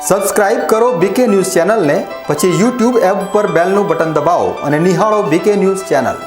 Subscribe કરો બીકે news ચેનલને, પછી YouTube એપ પર બેલનું બટન દબાવો અને નિહાળો બીકે ન્યૂઝ ચેનલ।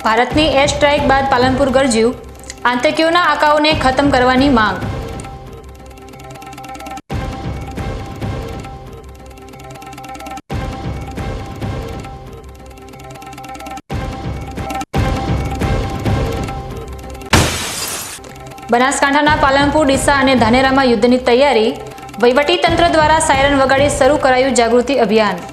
ભારતની એર સ્ટ્રાઇક બાદ પાલનપુર ગરજ્યું, આતંકીઓના આંકાઓને ખતમ કરવાની માંગ। બનાસકાંઠાના પાલનપુર, ડીસા અને ધાનેરામાં યુદ્ધની તૈયારી, વહીવટી તંત્ર દ્વારા સાયરન વગાડી શરૂ કરાયું જાગૃતિ અભિયાન।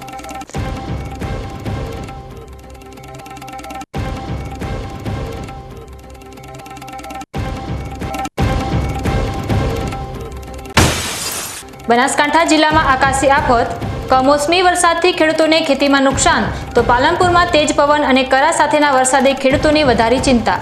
બનાસકાંઠા જિલ્લામાં આકાશી આફત, કમોસમી વરસાદથી ખેડૂતોને ખેતીમાં નુકસાન, તો પાલનપુરમાં તેજ પવન અને કરા સાથેના વરસાદે ખેડૂતોની વધારી ચિંતા।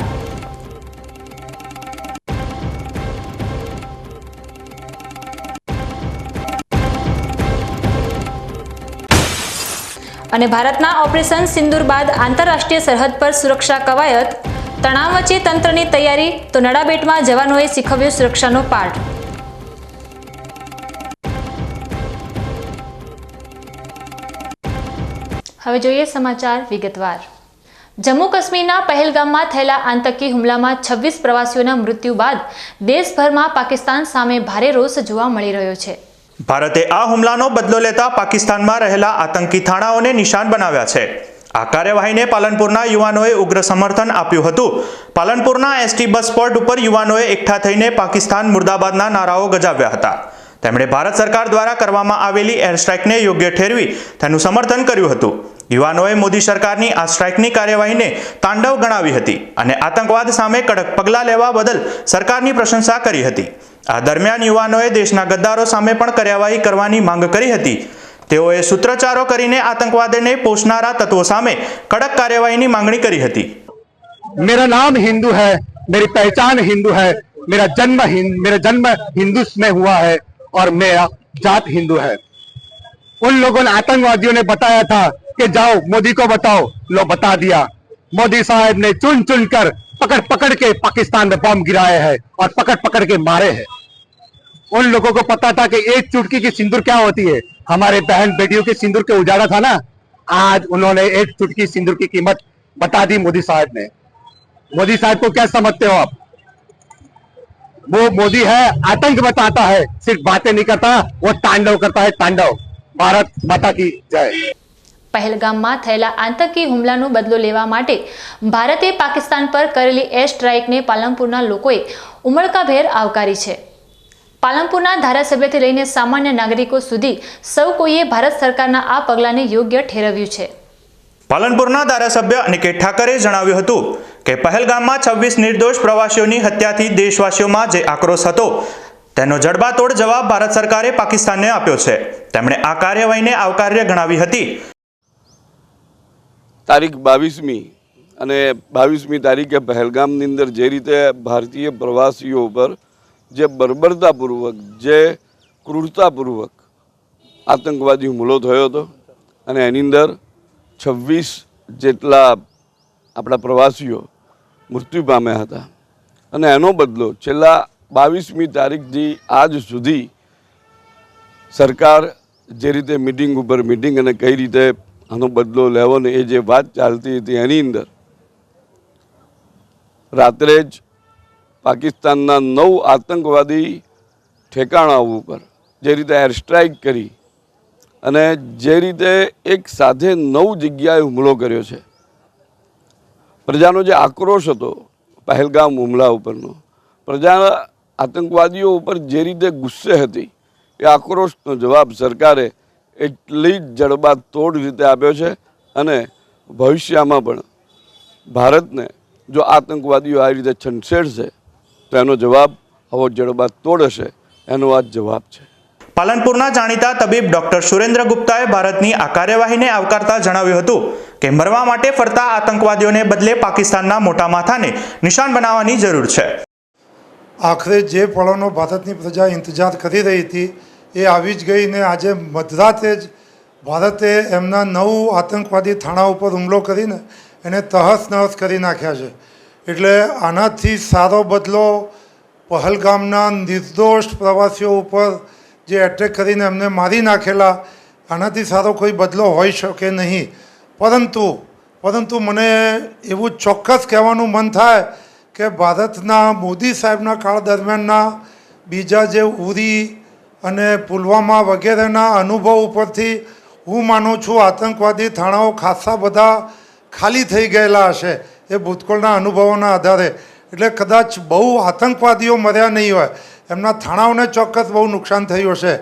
અને ભારતના ઓપરેશન સિંદૂર બાદ આંતરરાષ્ટ્રીય સરહદ પર સુરક્ષા કવાયત, તણાવ વચ્ચે તંત્રની તૈયારી, તો નડાબેટમાં જવાનોએ શીખવ્યો સુરક્ષાનો પાઠ। હવે જોઈએ સમાચાર વિગતવાર। જમ્મુ કાશ્મીરના પહેલગામમાં થયેલા આતંકી હુમલામાં 26 પ્રવાસીઓના મૃત્યુ બાદ દેશભરમાં પાકિસ્તાન સામે ભારે રોષ જોવા મળી રહ્યો છે। ભારતે આ હુમલાનો બદલો લેતા પાકિસ્તાનમાં રહેલા આતંકી થાણાઓને નિશાન બનાવ્યા છે। આ કાર્યવાહીને પાલનપુરના યુવાનોએ ઉગ્ર સમર્થન આપ્યું હતું। પાલનપુરના એસટી બસ સ્પોટ ઉપર યુવાનોએ એકઠા થઈને પાકિસ્તાન મુર્દાબાદના નારાઓ ગજાવ્યા હતા। તેમણે ભારત સરકાર દ્વારા કરવામાં આવેલી એર સ્ટ્રાઇકને યોગ્ય ઠેરવી તેનું સમર્થન કર્યું હતું। યુવાનોએ મોદી સરકારની આ સ્ટ્રાઇકની કાર્યવાહીને તાંડવ ગણાવી હતી અને આતંકવાદ સામે કડક પગલાં લેવા બદલ સરકારની પ્રશંસા કરી હતી। આ દરમિયાન યુવાનોએ દેશના ગદ્દારો સામે પણ કાર્યવાહી કરવાની માંગ કરી હતી। તેઓએ સૂત્રોચ્ચારો કરીને આતંકવાદને પોષનારા તત્વો સામે કડક કાર્યવાહીની માંગણી કરી હતી। मेरा नाम हिंदू है, मेरी पहचान हिंदू है, मेरा जन्म हिंदू में हुआ है और मेरा जात हिंदू है। उन लोगों ने, आतंकवादियों ने बताया था कि जाओ मोदी को बताओ, लो बता दिया। मोदी साहब ने चुन चुन कर पकड़ पकड़ के पाकिस्तान में बम गिराए हैं और पकड़ पकड़ के मारे हैं। उन लोगों को पता था कि एक चुटकी की सिंदूर क्या होती है। हमारे बहन बेटियों के सिंदूर के उजाड़ा था ना, आज उन्होंने एक चुटकी सिंदूर की कीमत बता दी मोदी साहब ने। मोदी साहब को क्या समझते हो आप? वो मोदी है, आतंक बताता है, सिर्फ बातें नहीं करता, वो तांडव करता है, तांडव। भारत माता की जय। પહેલગામમાં થયેલા આતંકી હુમલાનો બદલો લેવા માટે ભારતે પાકિસ્તાન પર કરેલી એર સ્ટ્રાઇકને પાલનપુરના લોકોએ ઉમળકાભેર આવકારી છે। પાલનપુરના ધારાસભ્યથી લઈને સામાન્ય નાગરિકો સુધી સૌ કોઈએ ભારત સરકારના આ પગલાંને યોગ્ય ઠેરવ્યું છે। પાલનપુરના ધારાસભ્ય અનિકેત ઠાકરે જણાવ્યું હતું કે પહેલગામમાં 26 નિર્દોષ પ્રવાસીઓની હત્યાથી દેશવાસીઓમાં જે આક્રોશ હતો તેનો જડબાતોડ જવાબ ભારત સરકારે પાકિસ્તાનને આપ્યો છે। તેમણે આ કાર્યવાહીને આવકાર્ય ગણાવી હતી। તારીખ 22મી અને 22મી તારીખે પહેલગામની અંદર જે રીતે ભારતીય પ્રવાસીઓ પર જે બર્બરતાપૂર્વક, જે ક્રૂરતાપૂર્વક આતંકવાદી હુમલો થયો હતો અને એની અંદર 26 જેટલા આપણા પ્રવાસીઓ મૃત્યુ પામ્યા હતા અને એનો બદલો છેલ્લા 22મી તારીખથી આજ સુધી સરકાર જે રીતે મીટિંગ ઉપર મીટિંગ અને કઈ રીતે આનો બદલો લેવો ને એ જે વાત ચાલતી હતી એની અંદર રાત્રે જ પાકિસ્તાનના 9 આતંકવાદી ઠેકાણાઓ ઉપર જે રીતે એર સ્ટ્રાઇક કરી અને જે રીતે એક સાથે 9 જગ્યાએ હુમલો કર્યો છે, પ્રજાનો જે આક્રોશ હતો પહેલગામ હુમલા ઉપરનો, પ્રજા આતંકવાદીઓ ઉપર જે રીતે ગુસ્સે હતી, એ આક્રોશનો જવાબ સરકારે એટલી જ જડબાતોડ રીતે આપ્યો છે. અને ભવિષ્યમાં પણ ભારતને જો આતંકવાદીઓ આ રીતે છંછેડશે તો એનો જવાબ આવો જડબાતોડ હશે. એનો આ જવાબ છે. પાલનપુરના જાણીતા તબીબ ડોક્ટર સુરેન્દ્ર ગુપ્તાએ ભારતની આ કાર્યવાહીને આવકારતા જણાવ્યું હતું કે મરવા માટે ફરતા આતંકવાદીઓને બદલે પાકિસ્તાનના મોટા માથાને નિશાન બનાવવાની જરૂર છે. આખરે જે પળોનો ભારતની પ્રજા ઇંતજાર કરી રહી હતી એ આવી જ ગઈ ને આજે મધરાતે જ ભારતે એમના 9 આતંકવાદી થાણા ઉપર હુમલો કરીને એને તહસ નહસ કરી નાખ્યા છે. એટલે આનાથી સારો બદલો પહલગામના નિર્દોષ પ્રવાસીઓ ઉપર જે એટેક કરીને એમને મારી નાખેલા, આનાથી સારો કોઈ બદલો હોઈ શકે નહીં. પરંતુ મને એવું ચોક્કસ કહેવાનું મન થાય કે ભારતના મોદી સાહેબના કાળ દરમિયાનના બીજા જે ઉરી અને પુલવામા વગેરેના અનુભવ ઉપરથી હું માનું છું આતંકવાદી થાણાઓ ખાસા બધા ખાલી થઈ ગયેલા હશે એ ભૂતકાળના અનુભવોના આધારે. એટલે કદાચ બહુ આતંકવાદીઓ મર્યા નહીં હોય, એમના થાણાઓને ચોક્કસ બહુ નુકસાન થયું હશે.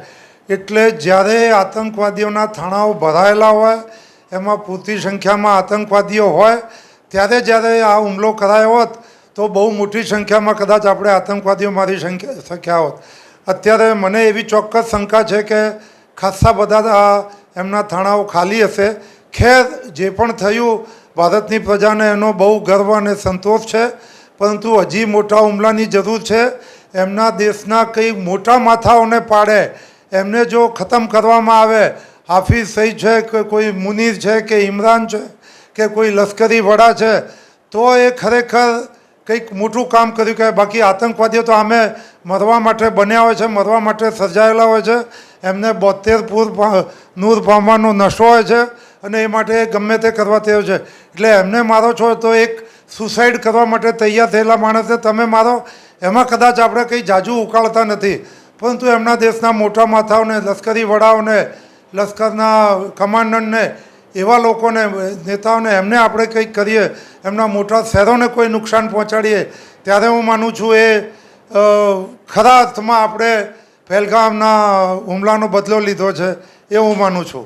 એટલે જ્યારે આતંકવાદીઓના થાણાઓ ભરાયેલા હોય, એમાં પૂરતી સંખ્યામાં આતંકવાદીઓ હોય, ત્યારે જ્યારે આ હુમલો કરાયો હોત તો બહુ મોટી સંખ્યામાં કદાચ આપણે આતંકવાદીઓ મારી શક્યા હોત. અત્યારે મને એવી ચોક્કસ શંકા છે કે ખાસા બધા એમના થાણાઓ ખાલી હશે. ખેર, જે પણ થયું ભારતની પ્રજાને એનો બહુ ગર્વ અને સંતોષ છે, પરંતુ હજી મોટા હુમલાની જરૂર છે. એમના દેશના કંઈ મોટા માથાઓને પાડે એમને જો ખતમ કરવામાં આવે, હાફિઝ સઈદ છે કે કોઈ મુનીર છે કે ઇમરાન છે કે કોઈ લશ્કરી વડા છે, તો એ ખરેખર કંઈક મોટું કામ કર્યું કે. બાકી આતંકવાદીઓ તો આમે મરવા માટે બન્યા હોય છે, મરવા માટે સર્જાયેલા હોય છે. એમને 72 નૂર પામવાનો નશો હોય છે અને એ માટે ગમે તે કરવા તેઓ છે. એટલે એમને મારો છો તો એક સુસાઇડ કરવા માટે તૈયાર થયેલા માણસને તમે મારો, એમાં કદાચ આપણે કંઈ જાજુ ઉકાળતા નથી. પરંતુ એમના દેશના મોટા માથાઓને, લશ્કરી વડાઓને, લશ્કરના કમાન્ડરને, એવા લોકોને, નેતાઓને, એમને આપણે કંઈક કરીએ, એમના મોટા શહેરોને કોઈ નુકસાન પહોંચાડીએ, ત્યારે હું માનું છું એ ખરા અર્થમાં આપણે પહેલગામના હુમલાનો બદલો લીધો છે એ હું માનું છું.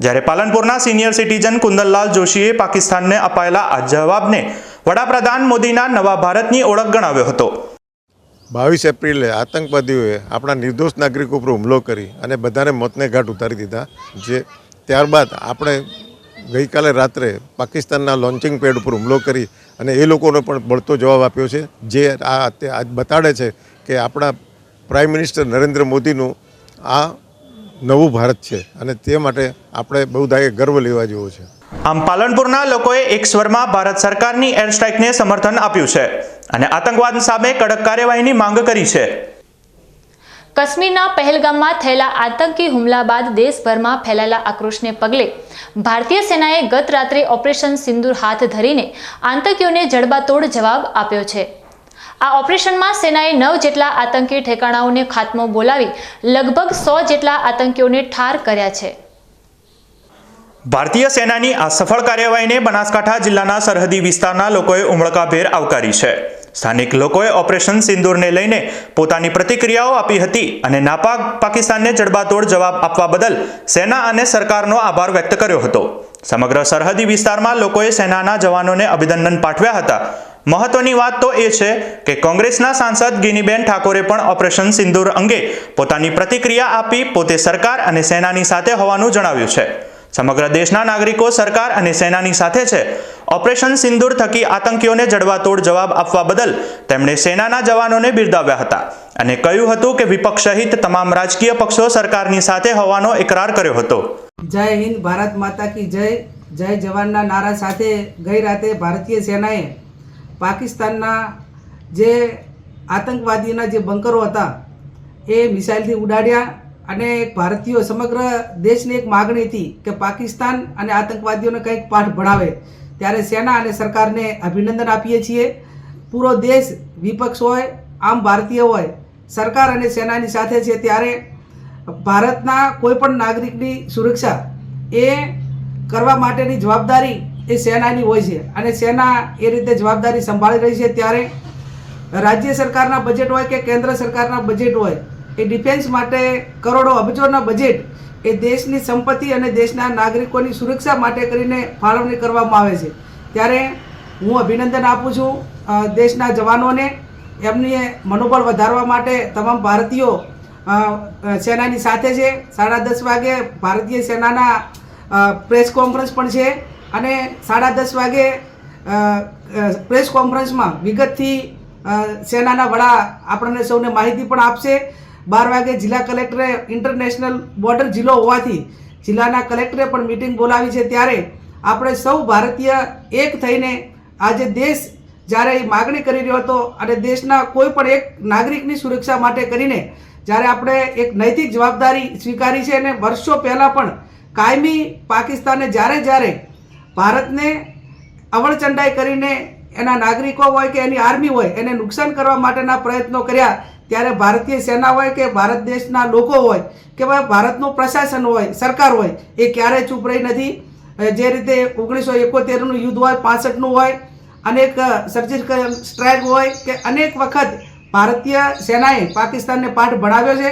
જ્યારે પાલનપુરના સિનિયર સિટીઝન કુંદનલાલ જોશીએ પાકિસ્તાનને અપાયેલા આ જવાબને વડાપ્રધાન મોદીના નવા ભારતની ઓળખ ગણાવ્યો હતો. 22 એપ્રિલે આતંકવાદીઓએ આપણા નિર્દોષ નાગરિકો ઉપર હુમલો કરી અને બધાને મોતને ઘાટ ઉતારી દીધા. જે ત્યારબાદ આપણે ગઈકાલે રાત્રે પાકિસ્તાનના લોન્ચિંગ પેડ ઉપર હુમલો કરી અને એ લોકોને પણ બળતો જવાબ આપ્યો છે. જે આ બતાડે છે કે આપણા પ્રાઇમ મિનિસ્ટર નરેન્દ્ર મોદીનું આ નવું ભારત છે અને તે માટે આપણે બહુદાયે ગર્વ લેવા જેવો છે. આમ પાલનપુરના લોકોએ એક સ્વરમાં ભારત સરકારની એર સ્ટ્રાઇકને સમર્થન આપ્યું છે અને આતંકવાદ સામે કડક કાર્યવાહીની માંગ કરી છે. કાશ્મીરના પહેલગામમાં થયેલા આતંકી હુમલા બાદ દેશભરમાં ફેલાયેલા આક્રોશને પગલે ભારતીય સેનાએ ગત રાત્રે ઓપરેશન સિંદૂર હાથ ધરીને આતંકીઓને જડબાતોડ જવાબ આપ્યો છે. આ ઓપરેશનમાં સેનાએ 9 જેટલા આતંકી ઠેકાણાઓને ખાત્મો બોલાવી લગભગ 100 જેટલા આતંકીઓને ઠાર કર્યા છે. ભારતીય સેનાની આ સફળ કાર્યવાહીને બનાસકાંઠા જિલ્લાના સરહદી વિસ્તારના લોકોએ ઉમળકાભેર આવકારી છે. સ્થાનિક લોકોએ ઓપરેશન સિંદૂરને લઈને પોતાની પ્રતિક્રિયાઓ આપી હતી અને નાપાક પાકિસ્તાનને જડબાતોડ જવાબ આપવા બદલ સેના અને સરકારનો આભાર વ્યક્ત કર્યો હતો. સમગ્ર સરહદી વિસ્તારમાં લોકોએ સેનાના જવાનોને અભિનંદન પાઠવ્યા હતા. મહત્વની વાત તો એ છે કે કોંગ્રેસના સાંસદ ગિનીબેન ઠાકોરે પણ ઓપરેશન સિંદૂર અંગે પોતાની પ્રતિક્રિયા આપી પોતે સરકાર અને સેનાની સાથે હોવાનું જણાવ્યું છે. સમગ્ર દેશના નાગરિકો સરકાર અને સેનાની સાથે છે. ઓપરેશન સિંદૂર થકી આતંકીઓને જડબાતોડ જવાબ આપવા બદલ તેમણે સેનાના જવાનોને બિરદાવ્યા હતા અને કહ્યું હતું કે વિપક્ષ સહિત તમામ રાજકીય પક્ષો સરકારની સાથે હોવાનો ઇકરાર કર્યો હતો. જય હિન્દ, ભારત માતા કી જય. જય જવાનના નારા સાથે ગઈ રાતે ભારતીય સેનાએ પાકિસ્તાનના જે આતંકવાદીના જે બંકરો હતા એ મિસાઇલથી ઉડાડ્યા અને ભારતીયો સમગ્ર દેશની એક માગણી હતી કે પાકિસ્તાન અને આતંકવાદીઓને કંઈક પાઠ ભણાવે. ત્યારે સેના અને સરકારને અભિનંદન આપીએ છીએ. પૂરો દેશ, વિપક્ષ હોય આમ ભારતીય હોય, સરકાર અને સેનાની સાથે છે. ત્યારે ભારતના કોઈ પણ નાગરિકની સુરક્ષા એ કરવા માટેની જવાબદારી એ સેનાની હોય છે અને સેના એ રીતે જવાબદારી સંભાળી રહી છે. ત્યારે રાજ્ય સરકારના બજેટ હોય કે કેન્દ્ર સરકારના બજેટ હોય, એ ડિફેન્સ માટે કરોડો અબજોના બજેટ એ દેશની સંપત્તિ અને દેશના નાગરિકોની સુરક્ષા માટે કરીને ફાળવણી કરવામાં આવે છે. ત્યારે હું અભિનંદન આપું છું દેશના જવાનોને. એમની મનોબળ વધારવા માટે તમામ ભારતીયો સેનાની સાથે છે. 10:30 વાગે ભારતીય સેનાના પ્રેસ કોન્ફરન્સ પણ છે અને 10:30 વાગે પ્રેસ કોન્ફરન્સમાં વિગતથી સેનાના વડા આપણને સૌને માહિતી પણ આપશે. 12 વાગે જિલ્લા કલેક્ટરે ઇન્ટરનેશનલ બોર્ડર જિલ્લો હોવાથી જિલ્લાના કલેક્ટરે પણ મિટિંગ બોલાવી છે. ત્યારે આપણે સૌ ભારતીય એક થઈને આજે દેશ જ્યારે માગણી કરી રહ્યો હતો અને દેશના કોઈ પણ એક નાગરિકની સુરક્ષા માટે કરીને જ્યારે આપણે એક નૈતિક જવાબદારી સ્વીકારી છે અને વર્ષો પહેલાં પણ કાયમી પાકિસ્તાને જ્યારે ભારતને અવળચંડાઈ કરીને એના નાગરિકો હોય કે એની આર્મી હોય એને નુકસાન કરવા માટેના પ્રયત્નો કર્યા, ત્યારે ભારતીય સેના હોય કે ભારત દેશના લોકો હોય કે ભારતનું પ્રશાસન હોય, સરકાર હોય, એ ક્યારેય ચૂપ રહી નથી. જે રીતે 1971નું યુદ્ધ હોય, 65નું હોય, અનેક સર્જિકલ સ્ટ્રાઇક હોય કે અનેક વખત ભારતીય સેનાએ પાકિસ્તાનને પાઠ ભણાવ્યો છે.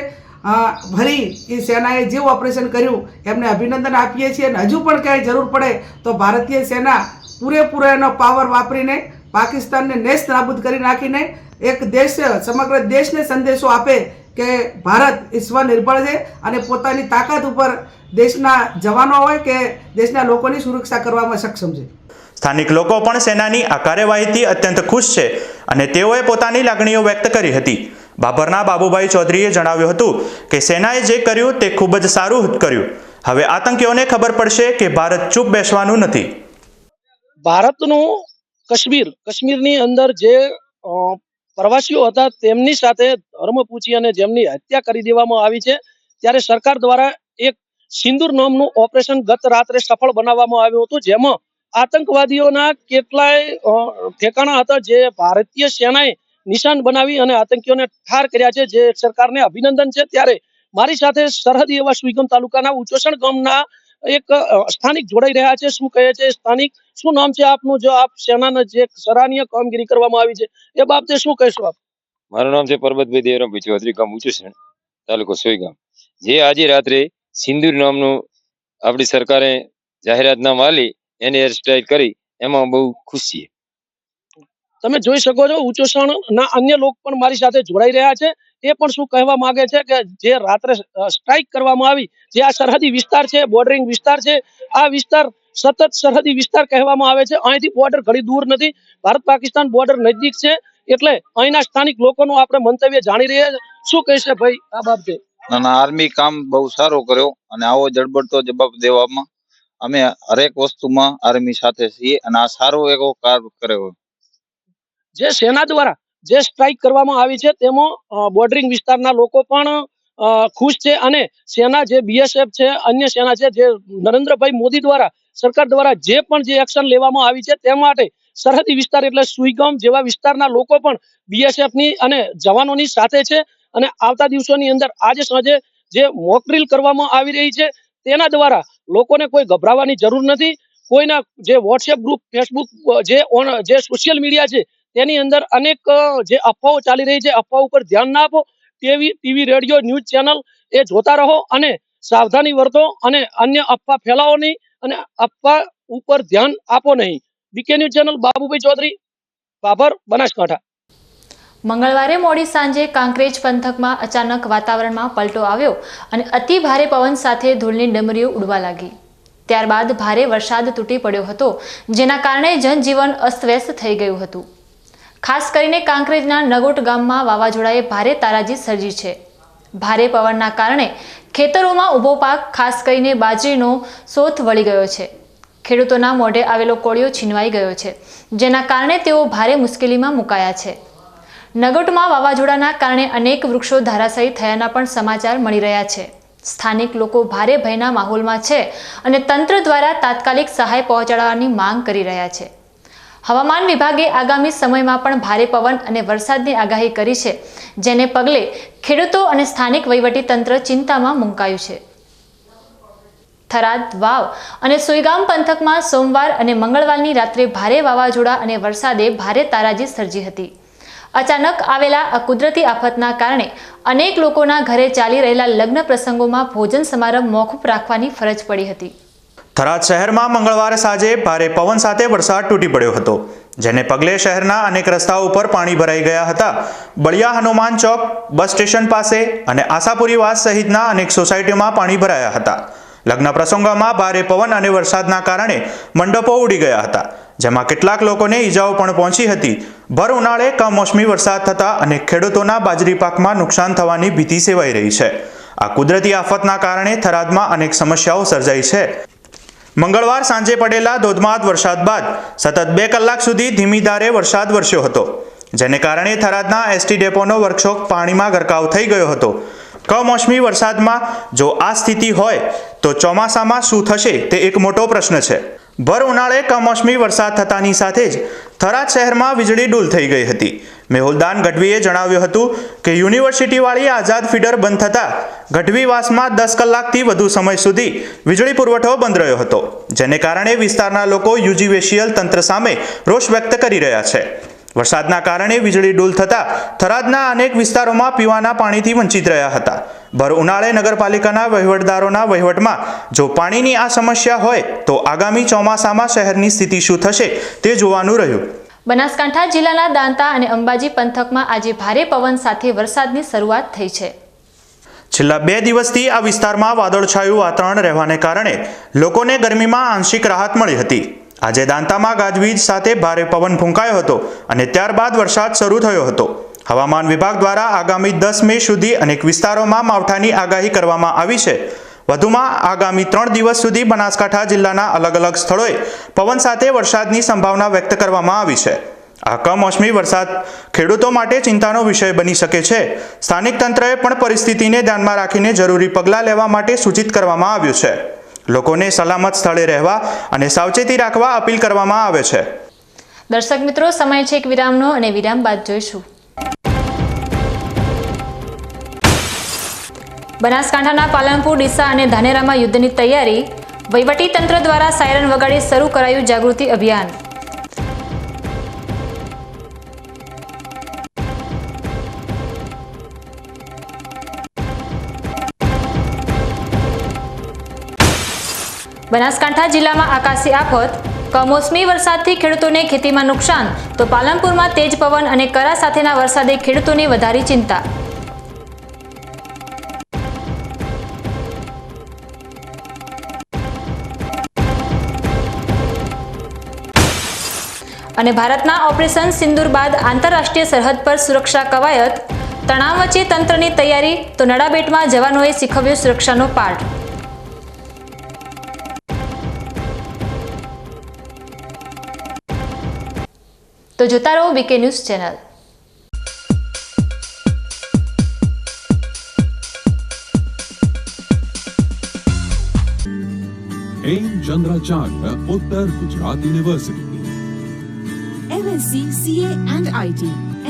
ફરી એ સેનાએ જે ઓપરેશન કર્યું એમને અભિનંદન આપીએ છીએ અને હજુ પણ ક્યાંય જરૂર પડે તો ભારતીય સેના પૂરેપૂરો એનો પાવર વાપરીને પાકિસ્તાનને નેસ્ત નાબૂદ કરી નાખીને એક દેશ સમગ્ર દેશને સંદેશો આપે કે ભારત સ્વનિર્ભર છે અને પોતાની તાકાત ઉપર દેશના જવાનો હોય કે દેશના લોકોની સુરક્ષા કરવામાં સક્ષમ છે. સ્થાનિક લોકો પણ સેનાની આ કાર્યવાહીથી અત્યંત ખુશ છે અને તેઓએ પોતાની લાગણીઓ વ્યક્ત કરી હતી. બાબરના બાબુભાઈ ચૌધરીએ જણાવ્યું હતું કે સેનાએ જે કર્યું તે ખૂબ જ સારું કર્યું. હવે આતંકીઓને ખબર પડશે કે ભારત ચૂપ બેસવાનું નથી. ભારતનું કાશ્મીરની અંદર જે પ્રવાસીઓ હતા તેમની સાથે ધર્મ પૂછી અને જેમની હત્યા કરી દેવામાં આવી છે, ત્યારે સરકાર દ્વારા એક સિંદૂર નામનું ઓપરેશન ગત રાત્રે સફળ બનાવવામાં આવ્યું હતું, જેમાં આતંકવાદીઓના કેટલાય ઠેકાણા હતા જે ભારતીય સેનાએ નિશાન બનાવી અને આતંકીઓને ઠાર કર્યા છે, જે સરકારને અભિનંદન છે. ત્યારે મારી સાથે સરહદી એવા સુઈગામ તાલુકાના ઉચોસણ ગામના એક સ્થાનિક જોડાઈ રહ્યા છે. શું કહે છે સ્થાનિક? શું નામ છે આપનું? જો આપ સેનાના જે સરાહનીય કામગીરી કરવામાં આવી છે એ બાબતે શું કહેશો આપ? મારું નામ છે પરબતભાઈ દેવરામભાઈ ચૌધરી, ગામ ઉચોસણ, તાલુકો સોઈગામ. જે આજે રાત્રે સિંદૂર નામનું આપણી સરકારે જાહેરાતનામા આલી એને એર સ્ટ્રાઇક કરી, એમાં બહુ ખુશ છીએ. તમે જોઈ શકો છો ઉચોસણના અન્ય લોકો પણ મારી સાથે જોડાઈ રહ્યા છે. એ પણ શું કહેવા માંગે છે કે જે રાત્રે સ્ટ્રાઇક કરવામાં આવી, જે આ સરહદી વિસ્તાર છે, બોર્ડરિંગ વિસ્તાર છે, આ વિસ્તાર સતત સરહદી વિસ્તાર કહેવામાં આવે છે. અહીંથી બોર્ડર ઘણી દૂર નથી, ભારત પાકિસ્તાન બોર્ડર નજદીક છે, એટલે અહીંના સ્થાનિક લોકોનું આપણે મંતવ્ય જાણી રહ્યા છે. શું કહેશે ભાઈ આ બાબતે? આર્મી કામ બહુ સારો કર્યો અને આવો જડબડતો જવાબ દેવામાં અમે હરેક વસ્તુમાં આર્મી સાથે છીએ અને આ સારો એવો કાર્ય કર્યો. જે સેના દ્વારા જે સ્ટ્રાઇક કરવામાં આવી છે તેમાં બોર્ડરિંગ વિસ્તારના લોકો પણ ખુશ છે અને સેના જે બીએસએફ છે, અન્ય સેના છે, જે નરેન્દ્રભાઈ મોદી દ્વારા સરકાર દ્વારા જે પણ જે એક્શન લેવામાં આવી છે તે માટે સરહદી વિસ્તાર એટલે સુઈગામ જેવા વિસ્તારના લોકો પણ બીએસએફ ની અને જવાનોની સાથે છે. અને આવતા દિવસોની અંદર આજે સાંજે જે મોક ડ્રીલ કરવામાં આવી રહી છે તેના દ્વારા લોકોને કોઈ ગભરાવાની જરૂર નથી. કોઈના જે વોટ્સએપ ગ્રુપ, ફેસબુક, જે સોશિયલ મીડિયા છે તેની અંદર અનેક જે અફવાઓ ચાલી રહી છે, અફવાઓ ઉપર ધ્યાન ના આપો. ટીવી, રેડિયો, ન્યૂઝ ચેનલ એ જોતા રહો અને સાવધાની વર્તો અને અન્ય અફવા ફેલાવો નહીં અને અફવા ઉપર ધ્યાન આપો નહીં. BK news channel, Babubhai Chaudhary, Babar, Banaskantha. મંગળવારે મોડી સાંજે કાંકરેજ પંથકમાં અચાનક વાતાવરણમાં પલટો આવ્યો અને અતિ ભારે પવન સાથે ધૂળની ડમરીઓ ઉડવા લાગી. ત્યારબાદ ભારે વરસાદ તૂટી પડ્યો હતો, જેના કારણે જનજીવન અસ્તવ્યસ્ત થઈ ગયું હતું. ખાસ કરીને કાંકરેજના નગોટ ગામમાં વાવાઝોડાએ ભારે તારાજી સર્જી છે. ભારે પવનના કારણે ખેતરોમાં ઊભો પાક, ખાસ કરીને બાજરીનો સોથ વળી ગયો છે. ખેડૂતોના મોઢે આવેલો કોળિયો છીનવાઈ ગયો છે, જેના કારણે તેઓ ભારે મુશ્કેલીમાં મુકાયા છે. નગોટમાં વાવાઝોડાના કારણે અનેક વૃક્ષો ધરાશાયી થયાના પણ સમાચાર મળી રહ્યા છે. સ્થાનિક લોકો ભારે ભયના માહોલમાં છે અને તંત્ર દ્વારા તાત્કાલિક સહાય પહોંચાડવાની માંગ કરી રહ્યા છે. હવામાન વિભાગે આગામી સમયમાં પણ ભારે પવન અને વરસાદની આગાહી કરી છે, જેને પગલે ખેડૂતો અને સ્થાનિક વહીવટીતંત્ર ચિંતામાં મુકાયું છે. થરાદ, વાવ અને સોયગામ પંથકમાં સોમવાર અને મંગળવારની રાત્રે ભારે વાવાઝોડા અને વરસાદે ભારે તારાજી સર્જી હતી. અચાનક આવેલા આ કુદરતી આફતના કારણે અનેક લોકોના ઘરે ચાલી રહેલા લગ્ન પ્રસંગોમાં ભોજન સમારંભ મોકૂફ રાખવાની ફરજ પડી હતી. થરાદ શહેરમાં મંગળવાર સાંજે ભારે પવન સાથે વરસાદ તૂટી પડ્યો હતો, જેને પગલે શહેરના અનેક રસ્તાઓ પર પાણી ભરાઈ ગયા હતા. બળિયા હનુમાન ચોક, બસ સ્ટેશન પાસે અને આશાપુરીવાસ સહિતના અનેક સોસાયટીઓમાં પાણી ભરાયા હતા. લગ્ન પ્રસંગોમાં ભારે પવન અને વરસાદના કારણે મંડપો ઉડી ગયા હતા, જેમાં કેટલાક લોકોને ઈજાઓ પણ પહોંચી હતી. ભર ઉનાળે કમોસમી વરસાદ થતા અનેક ખેડૂતોના બાજરી પાકમાં નુકસાન થવાની ભીતિ સેવાઈ રહી છે. આ કુદરતી આફતના કારણે થરાદમાં અનેક સમસ્યાઓ સર્જાઈ છે. મંગળવાર સાંજે પડેલા ધોધમાર વરસાદ બાદ સતત 2 કલાક સુધી ધીમી ધારે વરસાદ વરસ્યો હતો, જેને કારણે થરાદના એસટી ડેપોનો વર્કશોપ પાણીમાં ગરકાવ થઈ ગયો હતો. કમોસમી વરસાદમાં જો આ સ્થિતિ હોય તો ચોમાસામાં શું થશે તે એક મોટો પ્રશ્ન છે. ભર ઉનાળે કમોસમી વરસાદ થતાની સાથે જ થરાદ શહેરમાં વીજળી ડૂલ થઈ ગઈ હતી. મેહુલદાન ગઢવીએ જણાવ્યું હતું કે યુનિવર્સિટીવાળી આઝાદ ફીડર બંધ થતાં ગઢવીવાસમાં 10 કલાકથી વધુ સમય સુધી વીજળી પુરવઠો બંધ રહ્યો હતો, જેને કારણે વિસ્તારના લોકો યુજીવેશિયલ તંત્ર સામે રોષ વ્યક્ત કરી રહ્યા છે. વરસાદના કારણે વીજળી ડૂલ થતાં થરાદના અનેક વિસ્તારોમાં પીવાના પાણીથી વંચિત રહ્યા હતા. ભર ઉનાળે નગરપાલિકાના વહીવટદારોના વહીવટમાં જો પાણીની આ સમસ્યા હોય તો આગામી ચોમાસામાં શહેરની સ્થિતિ શું થશે તે જોવાનું રહ્યું. બનાસકાંઠા જિલ્લાના દાંતા અને અંબાજી પંથકમાં આજે ભારે પવન સાથે વરસાદની શરૂઆત થઈ છે. છેલ્લા 2 દિવસથી આ વિસ્તારમાં વાદળછાયું વાતાવરણ રહેવાને કારણે લોકોને ગરમીમાં આંશિક રાહત મળી હતી. આજે દાંતામાં ગાજવીજ સાથે ભારે પવન ફૂંકાયો હતો અને ત્યારબાદ વરસાદ શરૂ થયો હતો. હવામાન વિભાગ દ્વારા આગામી 10 મે સુધી અનેક વિસ્તારોમાં માવઠાની આગાહી કરવામાં આવી છે. વધુમાં આગામી 3 દિવસ સુધી બનાસકાંઠા જિલ્લાના અલગ અલગ સ્થળોએ પવન સાથે વરસાદની સંભાવના વ્યક્ત કરવામાં આવી છે. આ કમોસમી વરસાદ ખેડૂતો માટે ચિંતાનો વિષય બની શકે છે. સ્થાનિક તંત્રએ પણ પરિસ્થિતિને ધ્યાનમાં રાખીને જરૂરી પગલાં લેવા માટે સૂચિત કરવામાં આવ્યું છે. લોકોને સલામત સ્થળે રહેવા અને સાવચેતી રાખવા અપીલ કરવામાં આવે છે. દર્શક મિત્રો, સમય છે એક વિરામનો અને વિરામ બાદ જોઈશું. બનાસકાંઠાના પાલનપુર, ડીસા અને ધાનેરામાં યુદ્ધની તૈયારી. વહીવટી તંત્ર દ્વારા સાયરન વગાડી શરૂ કરાયું જાગૃતિ અભિયાન. બનાસકાંઠા જિલ્લામાં આકાશી આફત. કમોસમી વરસાદથી ખેડૂતોને ખેતીમાં નુકસાન તો પાલનપુરમાં તેજ પવન અને કરા સાથેના વરસાદે ખેડૂતોને વધારી ચિંતા. અને ભારતના ઓપરેશન સિંદૂર બાદ આંતરરાષ્ટ્રીય સરહદ પર સુરક્ષા કવાયત. તણાવ વચ્ચે તંત્રની તૈયારી તો નડાબેટમાં જવાનોએ શીખવ્યો સુરક્ષાનો પાઠ. તો જોતા રહો BK news channel. Chandracharya Uttar Gujarat university MSc, CA and IT,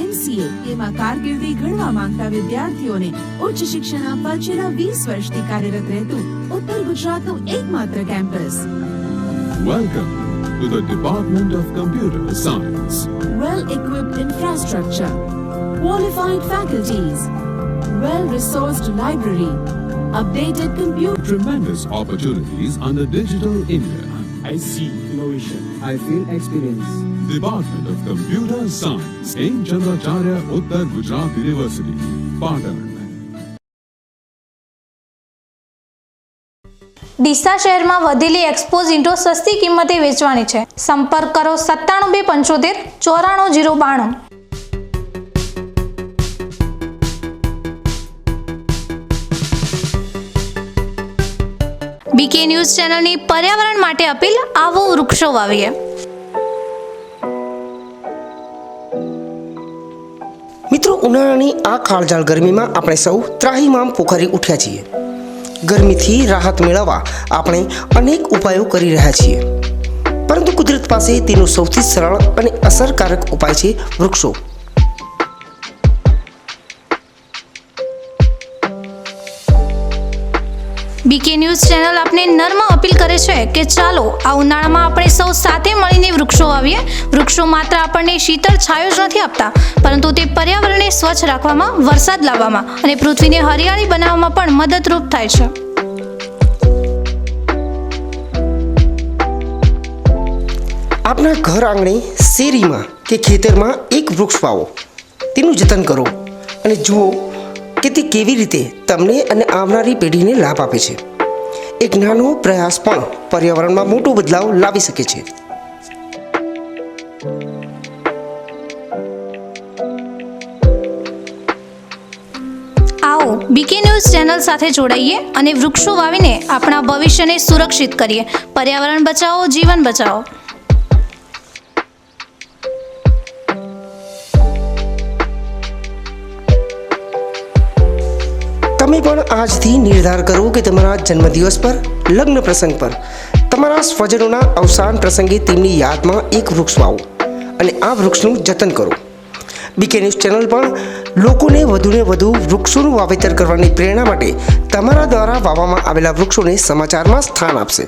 MCA એમાં કારકિર્દી ઘડવા માંગતા વિદ્યાર્થીઓને ઉચ્ચ શિક્ષણ આપવા છેલ્લા 20 વર્ષથી કાર્યરત રહેતું ઉત્તર ગુજરાતનું એકમાત્ર campus. Welcome to the Department of Computer Science. Well-equipped infrastructure, qualified faculties, well-resourced library, updated computer. Tremendous opportunities under Digital India. I see innovation. I feel experience. Department of Computer Science in Chandracharya Uttar Gujarat University, Patan. Deesa શહેરમાં વધેલી expose ઈંટો સસ્તી કિંમતે વેચવાની છે. સંપર્ક કરો 97 275 94 092. બીકે news ચેનલની પર્યાવરણ માટે અપીલ. આવો વૃક્ષો વાવીએ. મિત્રો, ઉનાળાની આ કાળઝાળ ગરમીમાં આપણે સૌ ત્રાહિમામ પોખરી ઉઠ્યા છીએ. ગરમીથી રાહત મેળવવા આપણે અનેક ઉપાયો કરી રહ્યા છીએ, પરંતુ કુદરત પાસે તેનો સૌથી સરળ અને અસરકારક ઉપાય છે વૃક્ષો. બીકે ન્યૂઝ ચેનલ આપને નર્મ અપીલ કરે છે કે ચાલો આ ઉનાળામાં આપણે સૌ સાથે મળીને વૃક્ષો વાવીએ. વૃક્ષો માત્ર આપણને શીતળ છાયો જ નથી આપતા, પરંતુ તે પર્યાવરણને સ્વચ્છ રાખવામાં, વરસાદ લાવવામાં અને પૃથ્વીને હરિયાળી બનાવવામાં પણ મદદરૂપ થાય છે. આપના ઘર આંગણે, શેરીમાં કે ખેતરમાં એક વૃક્ષ વાવો, તેનું જતન કરો અને જુઓ કે તે કેવી રીતે તમને અને આવનારી પેઢીને લાભ આપે છે. એક નાનો પ્રયાસ પણ પર્યાવરણમાં મોટો બદલાવ લાવી શકે છે. આવો બીકે ન્યૂઝ ચેનલ સાથે જોડાઈએ અને વૃક્ષો વાવીને આપણા ભવિષ્યને સુરક્ષિત કરીએ. પર્યાવરણ બચાવો, જીવન બચાવો. તમે પણ આજથી નિર્ધાર કરો કે તમારા જન્મદિવસ પર, લગ્ન પ્રસંગ પર, તમારા સ્વજનોના અવસાન પ્રસંગે તેમની યાદમાં એક વૃક્ષ વાવો અને આ વૃક્ષનું જતન કરો. બીકે ન્યૂઝ ચેનલ પણ લોકોને વધુને વધુ વૃક્ષોનું વાવેતર કરવાની પ્રેરણા માટે તમારા દ્વારા વાવવામાં આવેલા વૃક્ષોને સમાચારમાં સ્થાન આપશે.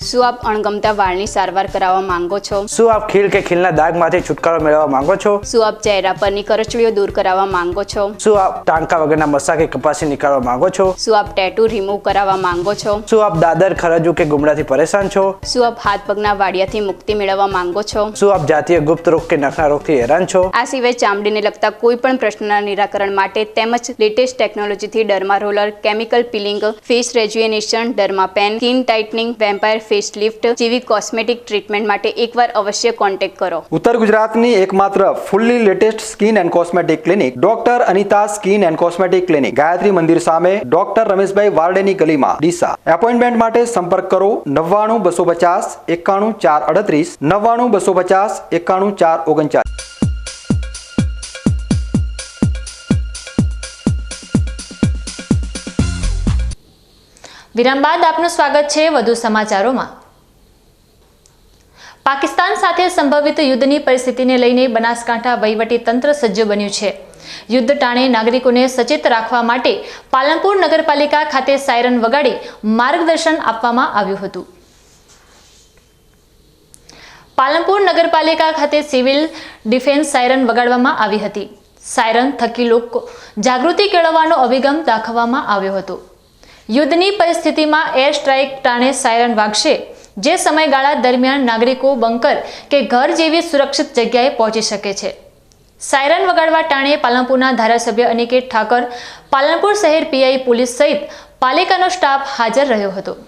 શું આપ અણગમતા વાળની સારવાર કરાવવા માંગો છો? શું આપ ખીલ કે ખીલના દાગમાંથી છુટકારો મેળવવા માંગો છો? શું આપ ચહેરા પરની કરચલીઓ દૂર કરાવવા માંગો છો? શું આપ ટાંકા વગરના મસા કે કપાસી નીકાળવા માંગો છો? શું આપ ટેટુ રિમૂવ કરાવવા માંગો છો? શું આપ દાદર, ખરજુ કે ગુમડાથી પરેશાન છો? શું આપ હાથ પગના વાડિયાથી મુક્તિ મેળવવા માંગો છો? શું આપ જાતીય ગુપ્ત રોગ કે નખના રોગથી હેરાન છો? આ સિવાય ચામડીને લગતા કોઈ પણ પ્રશ્નના નિરાકરણ માટે તેમજ લેટેસ્ટ ટેકનોલોજીથી derma roller, chemical peeling, face rejuvenation, derma pen, skin tightening, vampire face lift જેવી કોસ્મેટિક ટ્રીટમેન્ટ માટે એકવાર અવશ્ય કોન્ટેક્ટ કરો. ઉત્તર ગુજરાતની એકમાત્ર fully latest skin and cosmetic clinic doctor Anita skin and cosmetic clinic, Gayatri Mandir સામે, ડોક્ટર રમેશભાઈ વારડેની ગલીમાં, ડીસા. એપોઇન્ટમેન્ટ માટે સંપર્ક કરો 99 250 91 438, 99 250 91 439. વિરામ બાદ આપનું સ્વાગત છે વધુ સમાચારોમાં. પાકિસ્તાન સાથે સંભવિત યુદ્ધની પરિસ્થિતિને લઈને બનાસકાંઠા વહીવટી તંત્ર સજ્જ બન્યું છે. યુદ્ધ ટાણે નાગરિકોને સચેત રાખવા માટે પાલનપુર નગરપાલિકા ખાતે સાયરન વગાડી માર્ગદર્શન આપવામાં આવ્યું હતું. પાલનપુર નગરપાલિકા ખાતે સિવિલ ડિફેન્સ સાયરન વગાડવામાં આવી હતી. સાયરન થકી લોકો જાગૃતિ કેળવવાનો અભિગમ દાખવવામાં આવ્યો હતો. યુદ્ધની પરિસ્થિતિમાં એર સ્ટ્રાઇક ટાણે સાયરન વાગશે, જે સમયગાળા દરમિયાન નાગરિકો બંકર કે ઘર જેવી સુરક્ષિત જગ્યાએ પહોંચી શકે છે. સાયરન વગાડવા ટાણે પાલનપુરના ધારાસભ્ય અનિકેત ઠાકર, પાલનપુર શહેર પીઆઈ પોલીસ સહિત પાલિકાનો સ્ટાફ હાજર રહ્યો હતો.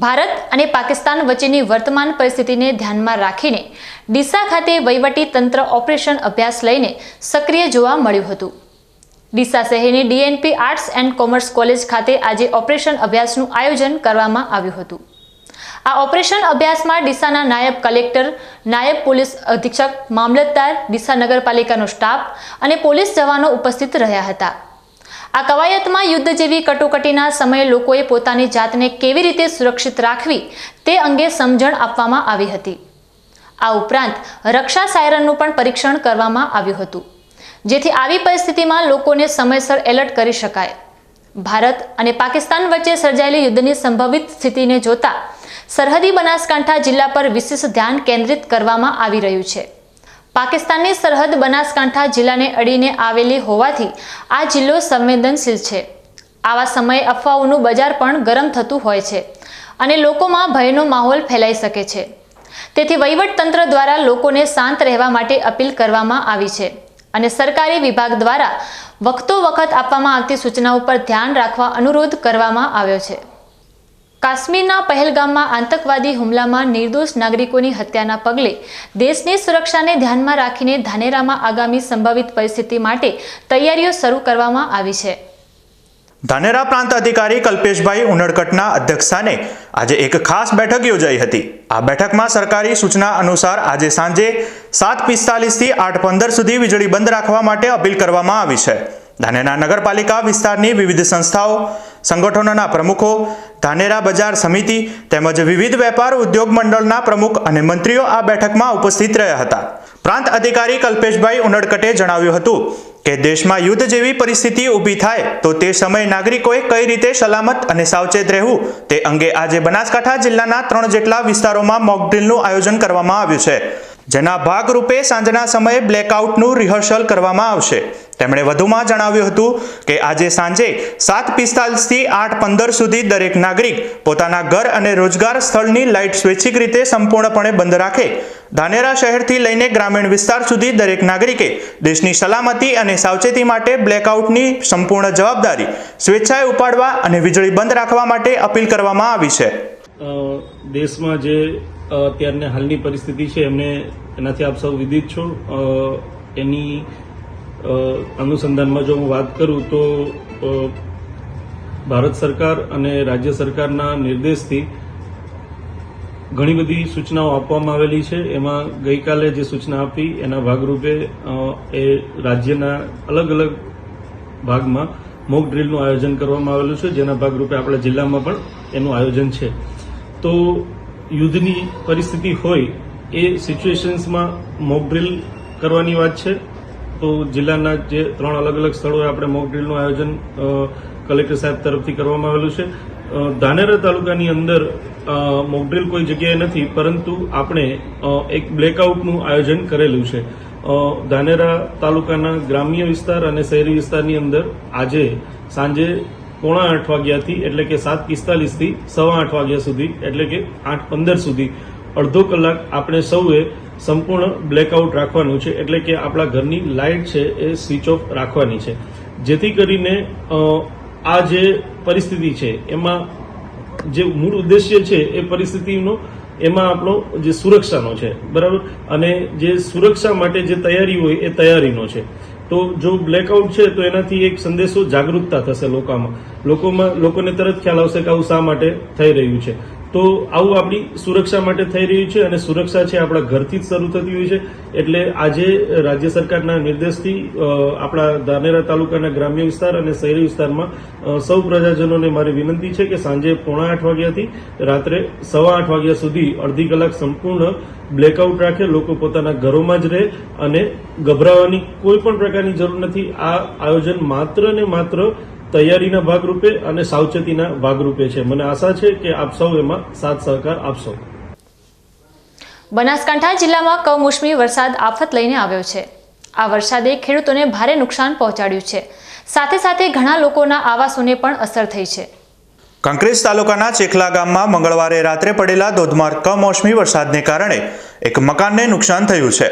ભારત અને પાકિસ્તાન વચ્ચેની વર્તમાન પરિસ્થિતિને ધ્યાનમાં રાખીને ડીસા ખાતે વહીવટી તંત્ર ઓપરેશન અભ્યાસ લઈને સક્રિય જોવા મળ્યું હતું. ડીસા શહેરની DNP arts and commerce college ખાતે આજે ઓપરેશન અભ્યાસનું આયોજન કરવામાં આવ્યું હતું. આ ઓપરેશન અભ્યાસમાં ડીસાના નાયબ કલેક્ટર, નાયબ પોલીસ અધિક્ષક, મામલતદાર, ડીસા નગરપાલિકાનો સ્ટાફ અને પોલીસ જવાનો ઉપસ્થિત રહ્યા હતા. આ કવાયતમાં યુદ્ધ જેવી કટોકટીના સમયે લોકોએ પોતાની જાતને કેવી રીતે સુરક્ષિત રાખવી તે અંગે સમજણ આપવામાં આવી હતી. આ ઉપરાંત રક્ષા સાયરનનું પણ પરીક્ષણ કરવામાં આવ્યું હતું, જેથી આવી પરિસ્થિતિમાં લોકોને સમયસર એલર્ટ કરી શકાય. ભારત અને પાકિસ્તાન વચ્ચે સર્જાયેલી યુદ્ધની સંભવિત સ્થિતિને જોતા સરહદી બનાસકાંઠા જિલ્લા પર વિશેષ ધ્યાન કેન્દ્રિત કરવામાં આવી રહ્યું છે. પાકિસ્તાનની સરહદ બનાસકાંઠા જિલ્લાને અડીને આવેલી હોવાથી આ જિલ્લો સંવેદનશીલ છે. આવા સમયે અફવાઓનું બજાર પણ ગરમ થતું હોય છે અને લોકોમાં ભયનો માહોલ ફેલાઈ શકે છે. તેથી વહીવટતંત્ર દ્વારા લોકોને શાંત રહેવા માટે અપીલ કરવામાં આવી છે અને સરકારી વિભાગ દ્વારા વખતો વખત આપવામાં આવતી સૂચનાઓ પર ધ્યાન રાખવા અનુરોધ કરવામાં આવ્યો છે. કાશ્મીરના પહેલગામમાં આતંકવાદી હુમલામાં નિર્દોષ નાગરિકોની હત્યાના પગલે દેશની સુરક્ષાને ધ્યાનમાં રાખીને ધાનેરામાં આગામી સંભવિત પરિસ્થિતિ માટે તૈયારીઓ શરૂ કરવામાં આવી છે. ધાનેરા પ્રાંત અધિકારી કલ્પેશભાઈ ઉનડકટના અધ્યક્ષસ્થાને આજે એક ખાસ બેઠક યોજાઈ હતી. આ બેઠકમાં સરકારી સૂચના અનુસાર આજે સાંજે 7:45 થી 8:15 સુધી વીજળી બંધ રાખવા માટે અપીલ કરવામાં આવી છે. ધાનેરા નગરપાલિકા વિસ્તારની વિવિધ સંસ્થાઓ, સંગઠનોના પ્રમુખો, ધાનેરા બજાર સમિતિ તેમજ વિવિધ વેપાર ઉદ્યોગ મંડળના પ્રમુખ અને મંત્રીઓ આ બેઠકમાં ઉપસ્થિત રહ્યા હતા. પ્રાંત અધિકારી કલ્પેશભાઈ ઉનડકટે જણાવ્યું હતું કે દેશમાં યુદ્ધ જેવી પરિસ્થિતિ ઊભી થાય તો તે સમયે નાગરિકોએ કઈ રીતે સલામત અને સાવચેત રહેવું તે અંગે આજે બનાસકાંઠા જિલ્લાના 3 જેટલા વિસ્તારોમાં મોક ડ્રીલનું આયોજન કરવામાં આવ્યું છે, જેના ભાગરૂપે સાંજના સમયે બ્લેકઆઉટનું રિહર્સલ કરવામાં આવશે. તેમણે વધુમાં જણાવ્યું હતું કે આજે સાંજે 7:45 થી 8:15 સુધી દરેક નાગરિક પોતાના ઘર અને રોજગાર સ્થળની લાઇટ સ્વૈચ્છિક રીતે સંપૂર્ણપણે બંધ રાખે. ધાનેરા શહેરથી લઈને ગ્રામીણ વિસ્તાર સુધી દરેક નાગરિકે દેશની સલામતી અને સાવચેતી માટે બ્લેકઆઉટની સંપૂર્ણ જવાબદારી સ્વેચ્છાએ ઉપાડવા અને વીજળી બંધ રાખવા માટે અપીલ કરવામાં આવી છે. દેશમાં જે અત્યારની હાલની પરિસ્થિતિ છે એનાથી આપ સૌ વિદિત છો. એની અનુસંધાનમાં જો હું વાત કરું તો ભારત સરકાર અને રાજ્ય સરકારના નિર્દેશથી ઘણી બધી સૂચનાઓ આપવામાં આવેલી છે. એમાં ગઈકાલે જે સૂચના આપી એના ભાગરૂપે એ રાજ્યના અલગ અલગ ભાગમાં મોક ડ્રીલનું આયોજન કરવામાં આવેલું છે, જેના ભાગરૂપે આપણા જિલ્લામાં પણ એનું આયોજન છે. તો યુદ્ધની પરિસ્થિતિ હોય એ સિચ્યુએશન્સમાં મોક ડ્રીલ કરવાની વાત છે. તો જિલ્લાના જે 3 અલગ અલગ સ્થળોએ આપણે મોક ડ્રીલનું આયોજન કલેક્ટર સાહેબ તરફથી કરવામાં આવેલું છે. ધાનેરા તાલુકાની અંદર મોક ડ્રીલ કોઈ જગ્યાએ નથી, પરંતુ આપણે એક બ્લેકઆઉટનું આયોજન કરેલું છે. ધાનેરા તાલુકાના ગ્રામ્ય વિસ્તાર અને શહેરી વિસ્તારની અંદર આજે સાંજે 7:45 વાગ્યાથી એટલે કે 7:45 થી 8:15 વાગ્યા સુધી એટલે કે 8:15 સુધી અડધો કલાક આપણે સૌએ સંપૂર્ણ બ્લેકઆઉટ રાખવાનું છે. એટલે કે આપણા ઘરની લાઇટ છે એ સ્વિચ ઓફ રાખવાની છે, જેથી કરીને આ જે પરિસ્થિતિ છે એમાં જે મૂળ ઉદ્દેશ્ય છે એ પરિસ્થિતિનો એમાં આપણો જે સુરક્ષાનો છે, બરાબર, અને જે સુરક્ષા માટે જે તૈયારી હોય એ તૈયારીનો છે. તો જો બ્લેકઆઉટ છે તો એનાથી એક સંદેશો જાગૃતતા થશે લોકોને તરત ખ્યાલ આવશે કે આવું શા માટે થઈ રહ્યું છે. તો આવું આપણી સુરક્ષા માટે થઈ રહ્યું છે અને સુરક્ષા છે આપણા ઘરથી જ શરૂ થતી હોય છે. એટલે આજે રાજ્ય સરકારના નિર્દેશથી આપણા ધાનેરા તાલુકાના ગ્રામ્ય વિસ્તાર અને શહેરી વિસ્તારમાં સૌ પ્રજાજનોને મારી વિનંતી છે કે સાંજે 7:45 વાગ્યાથી રાત્રે 8:15 વાગ્યા સુધી અડધી કલાક સંપૂર્ણ બ્લેકઆઉટ રાખે. લોકો પોતાના ઘરોમાં જ રહે અને ગભરાવાની કોઈ પણ પ્રકારની જરૂર નથી. આ આયોજન માત્ર ને માત્ર તૈયારીના ભાગરૂપે અને સાવચેતીના ભાગરૂપે છે. મને આશા છે કે આપ સૌ એમાં સાથ સહકાર આપશો. બનાસકાંઠા જિલ્લામાં કમોસમી વરસાદ આફત લઈને આવ્યો છે. આ વરસાદે ખેડૂતોને ભારે નુકસાન પહોંચાડ્યું છે. સાથે સાથે ઘણા લોકોના આવાસોને પણ અસર થઈ છે. કાંકરેજ તાલુકાના ચેખલા ગામમાં મંગળવારે રાત્રે પડેલા ધોધમાર કમોસમી વરસાદને કારણે એક મકાનને નુકસાન થયું છે.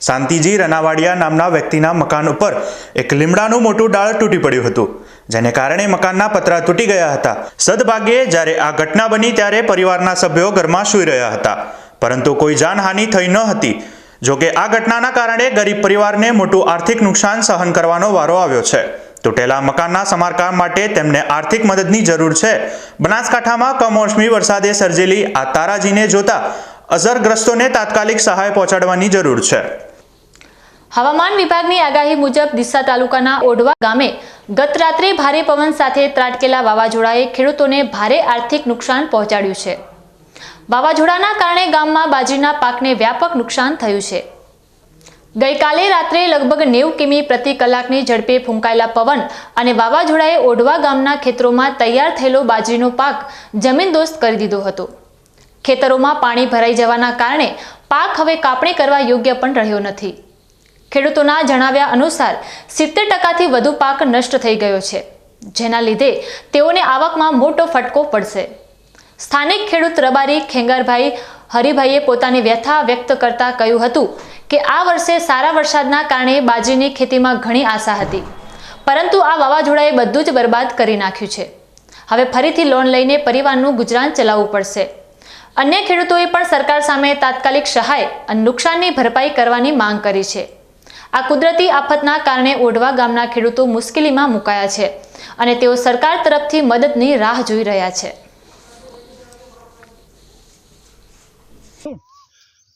શાંતિજી રનાવાડિયા નામના વ્યક્તિના મકાન ઉપર એક લીમડાનું મોટું ડાળ તૂટી પડ્યું હતું, જેને કારણે મકાનના પતરા તૂટી ગયા હતા. સદભાગ્યે જ્યારે આ ઘટના બની ત્યારે પરિવારના સભ્યો ઘરમાં સૂઈ રહ્યા હતા, પરંતુ કોઈ જાનહાનિ થઈ ન હતી. જોકે આ ઘટનાના કારણે ગરીબ પરિવારને મોટું આર્થિક નુકસાન સહન કરવાનો વારો આવ્યો છે. તૂટેલા મકાનના સમારકામ માટે તેમને આર્થિક મદદની જરૂર છે. બનાસકાંઠામાં કમોસમી વરસાદે સર્જેલી આ તારાજીને જોતા અસરગ્રસ્તોને તાત્કાલિક સહાય પહોંચાડવાની જરૂર છે. હવામાન વિભાગની આગાહી મુજબ ડીસા તાલુકાના ઓઢવા ગામે ગત રાત્રે ભારે પવન સાથે ત્રાટકેલા વાવાઝોડાએ ખેડૂતોને ભારે આર્થિક નુકસાન પહોંચાડ્યું છે. વાવાઝોડાના કારણે ગામમાં બાજરીના પાકને વ્યાપક નુકસાન થયું છે. ગઈકાલે રાત્રે લગભગ 90 કિમી પ્રતિ કલાકની ઝડપે ફૂંકાયેલા પવન અને વાવાઝોડાએ ઓઢવા ગામના ખેતરોમાં તૈયાર થયેલો બાજરીનો પાક જમીનદોસ્ત કરી દીધો હતો. ખેતરોમાં પાણી ભરાઈ જવાના કારણે પાક હવે કાપણી કરવા યોગ્ય પણ રહ્યો નથી. ખેડૂતોના જણાવ્યા અનુસાર 70% વધુ પાક નષ્ટ થઈ ગયો છે, જેના લીધે તેઓને આવકમાં મોટો ફટકો પડશે. સ્થાનિક ખેડૂત રબારી ખેંગારભાઈ હરિભાઈએ પોતાની વ્યથા વ્યક્ત કરતા કહ્યું હતું કે આ વર્ષે સારા વરસાદના કારણે બાજરીની ખેતીમાં ઘણી આશા હતી, પરંતુ આ વાવાઝોડાએ બધું જ બરબાદ કરી નાખ્યું છે. હવે ફરીથી લોન લઈને પરિવારનું ગુજરાન ચલાવવું પડશે. અન્ય ખેડૂતોએ પણ સરકાર સામે તાત્કાલિક સહાય અને નુકસાનની ભરપાઈ કરવાની માંગ કરી છે. આ કુદરતી આફતના કારણે ઓઢવા ગામના ખેડૂતો મુશ્કેલીમાં મુકાયા છે અને તેઓ સરકાર તરફથી મદદની રાહ જોઈ રહ્યા છે.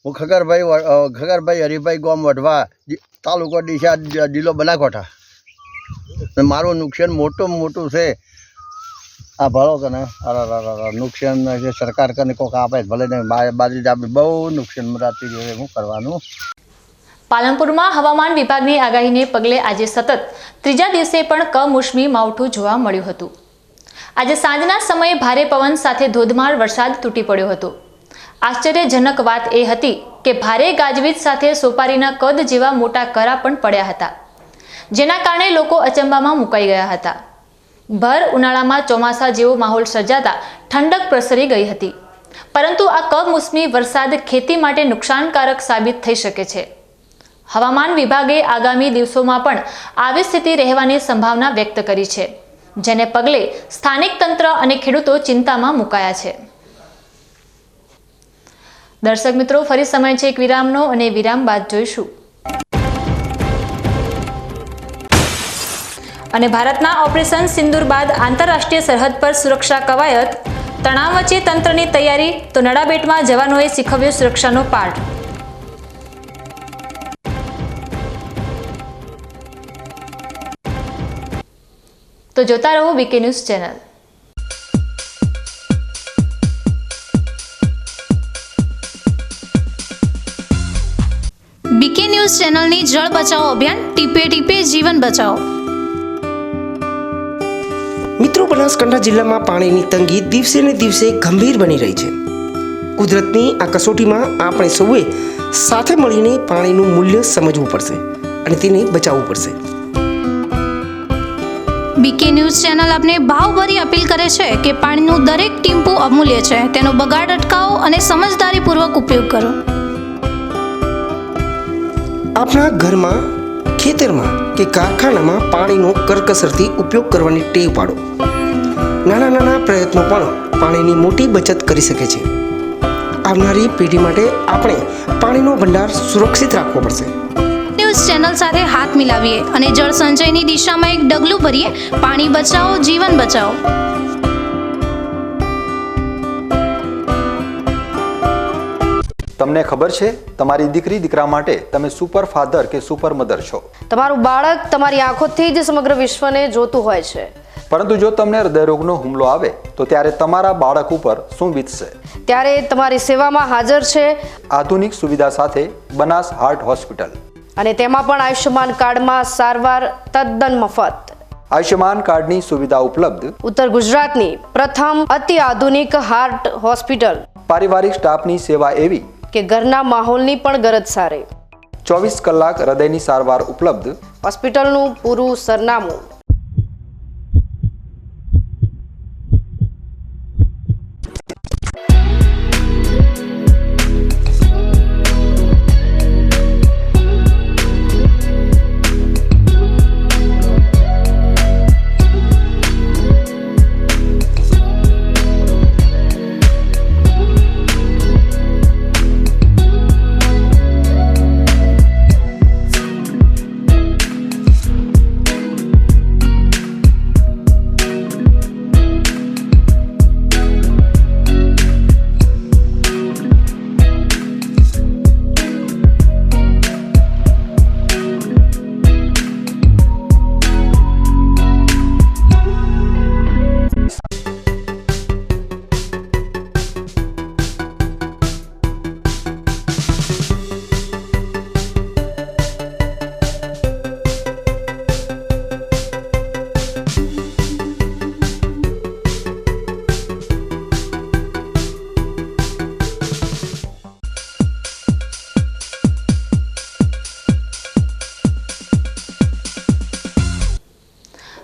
હું ખગરભાઈ હરિભાઈ ગામ વઢવા, તાલુકો ડીસા, જિલ્લો બનાસકાંઠા. મારું નુકસાન મોટું છે. આ ભળો કે ને નુકસાન છે, સરકાર કરીને કોઈક આપે ભલે ને, બાજરી આપણે બહુ નુકસાન મરાતી જોઈએ. શું કરવાનું? પાલનપુરમાં હવામાન વિભાગની આગાહીને પગલે આજે સતત ત્રીજા દિવસે પણ કમોસમી માવઠું જોવા મળ્યું હતું. આજે સાંજના સમયે ભારે પવન સાથે ધોધમાર વરસાદ તૂટી પડ્યો હતો. આશ્ચર્યજનક વાત એ હતી કે ભારે ગાજવીજ સાથે સોપારીના કદ જેવા મોટા કરા પણ પડ્યા હતા, જેના કારણે લોકો અચંબામાં મુકાઈ ગયા હતા. ભર ઉનાળામાં ચોમાસા જેવો માહોલ સર્જાતા ઠંડક પ્રસરી ગઈ હતી, પરંતુ આ કમોસમી વરસાદ ખેતી માટે નુકસાનકારક સાબિત થઈ શકે છે. હવામાન વિભાગે આગામી દિવસોમાં પણ આવી સ્થિતિ રહેવાની સંભાવના વ્યક્ત કરી છે, જેને પગલે સ્થાનિક તંત્ર અને ખેડૂતો ચિંતામાં મુકાયા છે. દર્શક મિત્રો, ફરી સમય છે એક વિરામનો અને વિરામ બાદ જોઈશું. અને ભારતના ઓપરેશન સિંદૂર બાદ આંતરરાષ્ટ્રીય સરહદ પર સુરક્ષા કવાયત, તણાવ વચ્ચે તંત્રની તૈયારી, તો નડાબેટમાં જવાનોએ શીખવ્યો સુરક્ષાનો પાઠ. તો જોતા રહો BK news channel. BK news ચેનલની જળ બચાવો અભિયાન, ટીપે ટીપે જીવન બચાવો. મિત્રો, બનાસકાંઠા જિલ્લામાં પાણીની તંગી દિવસે ને દિવસે ગંભીર બની રહી છે. કુદરતની આ કસોટીમાં આપણે સૌએ સાથે મળીને પાણીનું મૂલ્ય સમજવું પડશે અને તેને બચાવવું પડશે. બીકે ન્યૂઝ ચેનલ આપને ભાવભરી અપીલ કરે છે કે પાણીનું દરેક ટીમ્પુ અમૂલ્ય છે, તેનો બગાડ અટકાવો અને સમજદારીપૂર્વક ઉપયોગ કરો. આપણા ઘરમાં, ખેતરમાં કે કારખાનામાં પાણીનો કરકસરથી ઉપયોગ કરવાની ટેવ પાડો. નાના નાના પ્રયત્નો પણ પાણીની મોટી બચત કરી શકે છે. આવનારી પેઢી માટે આપણે પાણીનો ભંડાર સુરક્ષિત રાખવો પડશે. ન્યૂઝ ચેનલ સાથે હાથ મિલાવીએ અને જળ સંચયની દિશામાં એક ડગલું ભરીએ. પાણી બચાવો, જીવન બચાવો. તમને ખબર છે, તમારી દીકરી દીકરા માટે તમે સુપર ફાધર કે સુપર મધર છો. તમારું બાળક તમારી આંખોથી જ સમગ્ર વિશ્વને જોતું હોય છે, પરંતુ જો તમને હૃદયરોગનો હુમલો આવે તો ત્યારે તમારા બાળક ઉપર શું વીતશે? ત્યારે તમારી સેવામાં હાજર છે આધુનિક સુવિધા સાથે બનાસ હાર્ટ હોસ્પિટલ, અને તેમાં પણ આયુષ્યમાન કાર્ડમાં સારવાર તદ્દન મફત. આયુષ્યમાન કાર્ડની સુવિધા ઉપલબ્ધ ઉત્તર ગુજરાતની પ્રથમ અતિ આધુનિક હાર્ટ હોસ્પિટલ. પારિવારિક સ્ટાફની સેવા એવી કે ઘરના માહોલની પણ ગરજ સારી. 24 કલાક હૃદયની સારવાર ઉપલબ્ધ. હોસ્પિટલનું પૂરું સરનામું: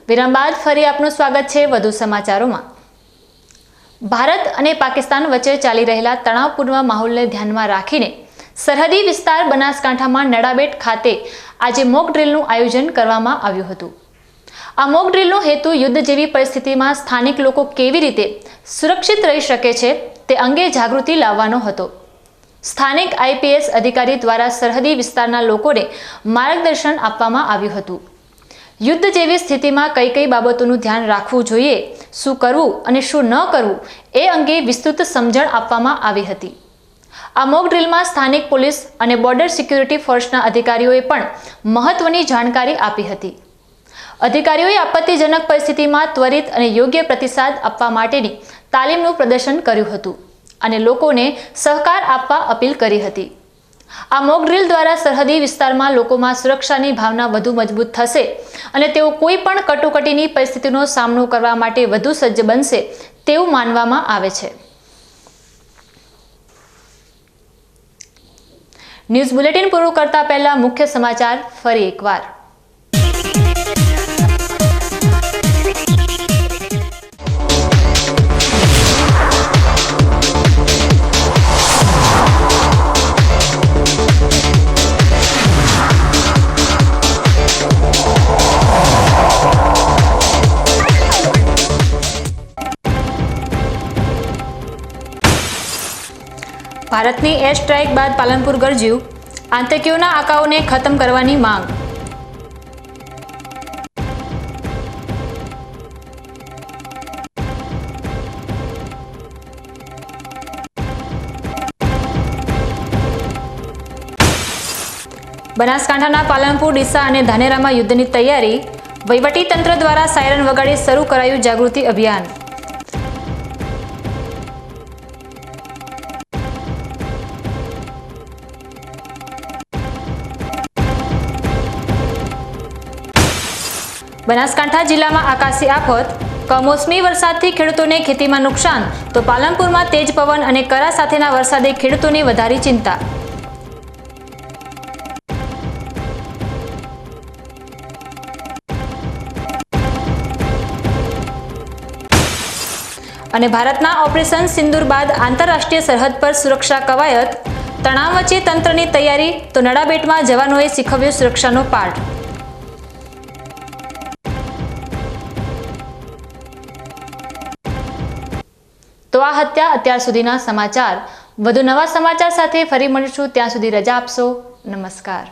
વિરામ બાદ ફરી આપનું સ્વાગત છે વધુ સમાચારોમાં. ભારત અને પાકિસ્તાન વચ્ચે ચાલી રહેલા તણાવપૂર્ણ માહોલને ધ્યાનમાં રાખીને સરહદી વિસ્તાર બનાસકાંઠામાં નડાબેટ ખાતે આજે મોક ડ્રીલનું આયોજન કરવામાં આવ્યું હતું. આ મોક ડ્રીલનો હેતુ યુદ્ધ જેવી પરિસ્થિતિમાં સ્થાનિક લોકો કેવી રીતે સુરક્ષિત રહી શકે છે તે અંગે જાગૃતિ લાવવાનો હતો. સ્થાનિક આઈપીએસ અધિકારી દ્વારા સરહદી વિસ્તારના લોકોને માર્ગદર્શન આપવામાં આવ્યું હતું. યુદ્ધ જેવી સ્થિતિમાં કઈ કઈ બાબતોનું ધ્યાન રાખવું જોઈએ, શું કરવું અને શું ન કરવું એ અંગે વિસ્તૃત સમજણ આપવામાં આવી હતી. આ મોક ડ્રીલમાં સ્થાનિક પોલીસ અને બોર્ડર સિક્યુરિટી ફોર્સના અધિકારીઓએ પણ મહત્વની જાણકારી આપી હતી. અધિકારીઓએ આપત્તિજનક પરિસ્થિતિમાં ત્વરિત અને યોગ્ય પ્રતિસાદ આપવા માટેની તાલીમનું પ્રદર્શન કર્યું હતું અને લોકોને સહકાર આપવા અપીલ કરી હતી. આ મોક ડ્રીલ દ્વારા સરહદી વિસ્તારમાં લોકોમાં સુરક્ષાની ભાવના વધુ મજબૂત થશે અને તેઓ કોઈ પણ કટોકટીની પરિસ્થિતિનો સામનો કરવા માટે વધુ સજ્જ બનશે તેવું માનવામાં આવે છે. ન્યૂઝ બુલેટિન પૂરું કરતા પહેલા મુખ્ય સમાચાર ફરી એકવાર. ભારતની એર સ્ટ્રાઇક બાદ પાલનપુર ગરજ્યું, આતંકીઓના આંકાઓને ખતમ કરવાની માંગ. બનાસકાંઠાના પાલનપુર, ડીસા અને ધાનેરામાં યુદ્ધની તૈયારી, વહીવટી તંત્ર દ્વારા સાયરન વગાડી શરૂ કરાયું જાગૃતિ અભિયાન. બનાસકાંઠા જિલ્લામાં આકાશી આફત, કમોસમી વરસાદથી ખેડૂતોને ખેતીમાં નુકસાન, તો પાલનપુરમાં તેજ પવન અને કરા સાથેના વરસાદે ખેડૂતોની વધારી ચિંતા. અને ભારતના ઓપરેશન સિંદૂર બાદ આંતરરાષ્ટ્રીય સરહદ પર સુરક્ષા કવાયત, તણાવ વચ્ચે તંત્રની તૈયારી, તો નડાબેટમાં જવાનોએ શીખવ્યો સુરક્ષાનો પાઠ. તો આ હતા અત્યાર સુધીના સમાચાર. વધુ નવા સમાચાર સાથે ફરી મળીશું. ત્યાં સુધી રજા આપશો. નમસ્કાર.